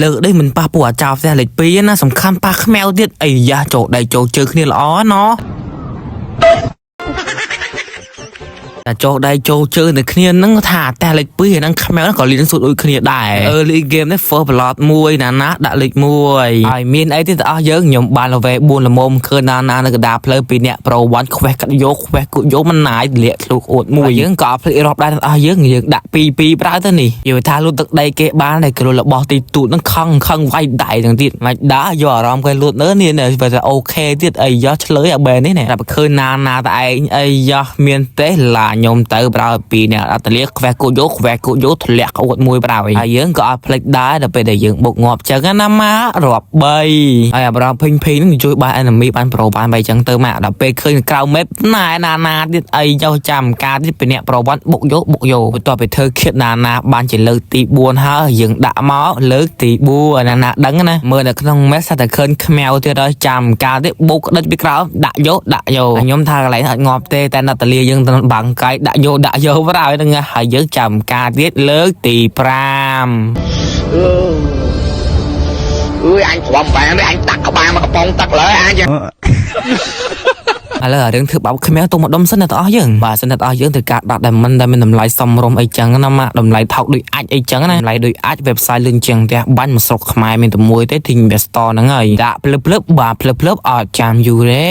លើកđây mình pa pùa chào xe lịch pi na សំខាន់ប៉ះខ្មៅទៀតអីយ៉ាចូលដៃចូលជើគ្នាល្អណោះតែចូលដៃចូលជើទៅគ្នានឹងថាតែលេខ2ហ្នឹងខ្មៅហ្នឹងក៏លៀនស៊ូតដូចគ្នាដែរលេខ game នេះ first blood មួយណាដាក់លេខ1ហើយមានអីទៀតអស់យើងខ្ញុំបាន level 4ល្មមឃើញណានៅកណ្ដាលផ្លូវពីអ្នក pro 1 ខ្វេះកាត់យកខ្វេះគូយកមិនណាយលាក់ធ្លុកអួតមួយយើងក៏ភ្លេចរាប់ដែរអស់យើងដាក់2ប្រើទៅនេះនិយាយថាលូតទឹកដីគេបានតែគ្រូរបស់ទីទូតហ្នឹងខឹងវាយដៃទាំងទៀតមិនដាយកអារម្មណ៍គេលូតនេះវាថាអូខេទៀតអីយ៉ាឆ្លើយអាបែនេះតែបើឃើញណាតែឯងអីយ៉ាមានទេឡាខ្ញុំទៅប្រើពីអ្នកអត់លាខ្វេះគូយកធ្លាក់អួតមួយប្រើហើយយើងក៏អត់ភ្លេចដែរដល់ពេលដែលយើងបុកងាប់ចឹងណាម៉ារាប់3ហើយអាប្រងភីងនឹងជួយបាយ enemy បានប្រូបានបីចឹងទៅម៉ាដល់ពេលឃើញក្រៅ map ណាទៀតអីយកចាំការទៀតពីអ្នកប្រវត្តិបុកយកបន្ទាប់ពីធ្វើឃាតណាបានជាលើកទី4ហើយយើងដាក់មកលើកទី4ណាដឹងណាមើលនៅក្នុង map តែឃើញខ្មៅទៀតដល់ចាំការទៀតបុកក្តិចពីក្រៅដាក់យកខ្ញុំថាកន្លែងអត់ងាប់ទេតែណាតាលាយើងទៅបាំងកាយដាក់យកប្រើហ្នឹងហើយយើងចាំការទៀតលើកទី5អញគ្រាំបែរអញដាក់ក្បាលមកកំប៉ុងទឹកលើអញឥឡូវរឿងធ្វើបោកខ្មៅទុំម្ដុំសិនទៅអស់យើងបាទសិនទៅអស់យើងត្រូវការដាក់ diamond ដែលមានតម្លៃសមរម្យអីចឹងណាម៉ាតម្លៃថោកដូចអាចអីចឹងណាតម្លៃដូចអាច website លឿនជាងផ្ទះបាញ់មកស្រុកខ្មែរមានតែមួយទេ Ting Investor ហ្នឹងហើយដាក់ភ្លឹបបាទភ្លឹបអត់ចាំយូរទេ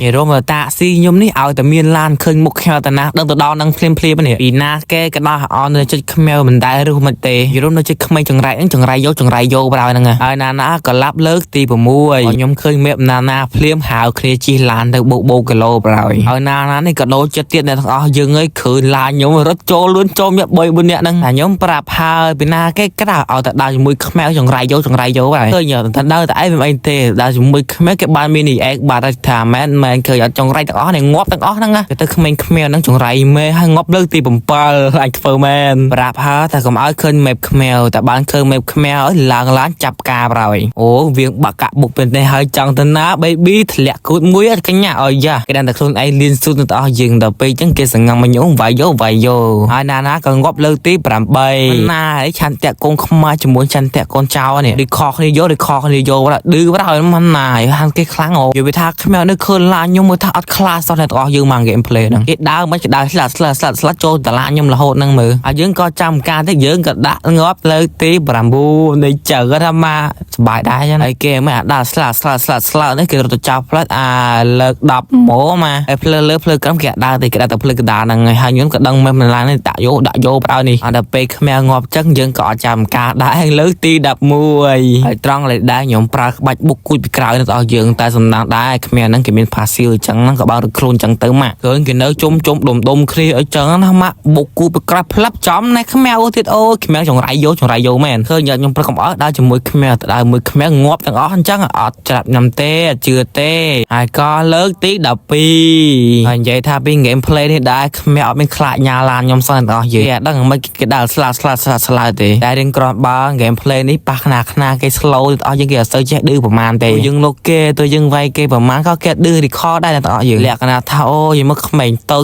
និយាយរមតាស៊ីខ្ញុំនេះឲ្យតែមានឡានឃើញមុខខ្មៅតាណាដឹងទៅដល់នឹងភ្លាមនេះពីណាគេក៏ដោះអននៅចិត្តខ្មៅមិនដែលឬមិនទេយរមនៅចិត្តក្មេងចង្រៃហ្នឹងចង្រៃយកប្រើហ្នឹងហើយណាក៏ឡាប់លើកទី6ខ្ញុំឃើញមេបណាភ្លាមហៅគ្នាជិះឡានទៅបោកគីឡូប្រហើយណានេះក៏ដូចចិត្តទៀតអ្នកទាំងអស់យើងអើយឃើញឡានខ្ញុំរត់ចូលលឿនចូលញាក់3 4នាក់ហ្នឹងខ្ញុំប្រាប់ហើយពីណាគេក្រៅឲ្យតែដើរជាមួយខ្មៅចង្រៃយកហើយឃើញតែដើរតែឯងមិនអីទេដើរជាមួយខ្មៅគេបានមាននេះឯងបាទថាមែនឃើញអត់ចង្រៃទាំងអស់នេះងាប់ទាំងអស់ហ្នឹងគេទៅក្មេងខ្មៅហ្នឹងចង្រៃមេហើយងាប់លើកទី7អញធ្វើមែនប្រាប់ហើយតែកុំឲ្យឃើញមេបខ្មៅតែបានឃើញមេបខ្មៅឲ្យឡើងឡានចាប់ការប្រហើយអូវាងបាក់កាក់បុកពេលនេះហើយចង់ទៅណា baby ធ្លាក់គូតមួយកញ្ញាអើយយ៉ាគេតែខ្លួនឯងលៀនស៊ូតទៅអស់យើងដល់ពេលចឹងគេសង្ងំមកញោមវាយយកហើយណាក៏ងាប់លើកទី8ណាហើយឆាន់តាក់កូនខ្មែរជាមួយឆាន់តាក់កូនចៅនេះរីខគ្នាយកឌឺប្រហើយមិនណាហើយគេខ្លាំងអូនិយាយថាខ្មៅនៅឃើញឡានខ្ញុំមើលថាអត់ខ្លាចសោះអ្នកទាំងអស់យើងមក game play ហ្នឹងគេដើរមិនគេដើរស្លាត់ចូលតឡាខ្ញុំរហូតហ្នឹងមើលហើយយើងក៏ចាំការទៅយើងក៏ដាក់ងាប់លើកទី9នៃចៅថាមកសบายដែរចឹងហើយគេមិនអាចដាក់ស្លាត់នេះគេរត់ទៅចាប់ផ្លាត់លើក10ម៉ូមកហើយផ្លូវលើផ្លូវក្រោមគេដើរទៅគេដាក់ទៅផ្លូវកណ្ដាលហ្នឹងហើយខ្ញុំក៏ដឹងមិនឡាននេះដាក់យកប្រហើយនេះអត់ដល់ពេលខ្មៅងាប់ចឹងយើងក៏អត់ចាំការដែរលើកទី11ហើយត្រង់លេខដែរខ្ញុំប្រើក្បាច់បុកគួយពីក្រោយទៅអស់យើងតែសំណាងដែរខ្មៅហ្នឹងគេមានផាស៊ីលចឹងហ្នឹងក៏បើរត់ខ្លួនចឹងទៅម៉ាក់ឃើញគេនៅជុំដុំគ្នាអីចឹងណាម៉ាក់បុកគួយពីក្រោយផ្លាប់ចំណែខ្មៅទៀតអូខ្មៅចង្រៃយកមែនឃើញខ្ញុំព្រឹកកំអត់ដើរជាមួយខ្មៅទៅដើរមួយខ្មៅងាប់ទាំងអស់អញ្ចឹងអត់ច្រាប់ខ្ញុំទេជឿទេហើយក៏លើកទី12ហើយនិយាយថាពី game play នេះដែរខ្មៅអត់មានខ្លាចញ៉ាឡានខ្ញុំសោះទាំងអស់យើងអត់ដឹងមិនគេដើរស្លាទេតែរៀងក្រំបើ game play នេះប៉ះខ្នាគេ slow ទាំងអស់យើងគេអត់សូវចេះឌឺប្រហែលទេយើងលោកគេទៅយើងវាយគេប្រហែលក៏គេឌឺ record ដែរទាំងអស់យើងលក្ខណៈថាអូយមកក្មេងតូ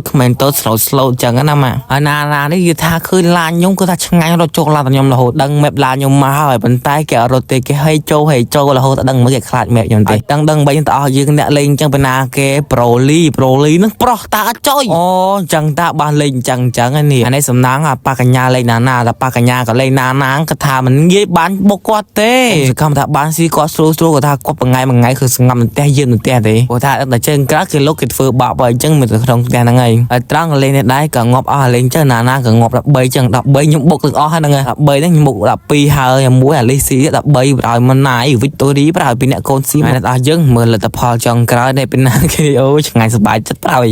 ច slow ចឹងណាម៉ាហើយណានេះគេថាឃើញឡានខ្ញុំគាត់ថាឆ្ងាញ់រត់ចូលឡានខ្ញុំរហូតដឹង map ឡានខ្ញុំមកហើយប៉ុន្តែគេអត់រត់ទេគេហេចូលរហូតដឹងមកគេខ្លាច map ខ្ញុំទេដឹងបីទាំងអស់យើងអ្នកលេងចឹងប៉ុណ្ណាគេ pro lee នឹងប្រុសតាអត់ចុយអូចឹងតាបានលេងចឹងនេះអានេះសំណាងប៉ាកញ្ញាលេងណាតែប៉ាកញ្ញាក៏លេងណាគាត់ថាមិនងាយបានបុកគាត់ទេសង្ឃឹមថាបានស៊ីគាត់ស្រួលគាត់ថាគាត់មួយថ្ងៃគឺស្ងំនៅផ្ទះយើងនៅផ្ទះទេគាត់ថាតែជើងក្រៅគេលោកគេធ្វើបាបហើយចឹងមិនទៅក្នុងផ្ទះហ្នឹងហើយត្រង់លេងនេះដែរក៏ងាប់អស់លេងចឹងណាក៏ងាប់13ចឹង13ខ្ញុំបុកទាំងអស់ហ្នឹង13ហ្នឹងខ្ញុំបុក12ហើយមួយអាលីស៊ី13ប្រហើយមិនណាយវិកតូរីប្រហើយពីអ្នកកូនស៊ីអ្នកអស់យើងមើលលទ្ធផលចុងក្រោយនេះពីណាគេអូឆ្ងាញ់សប្បាយចិត្តប្រហើយ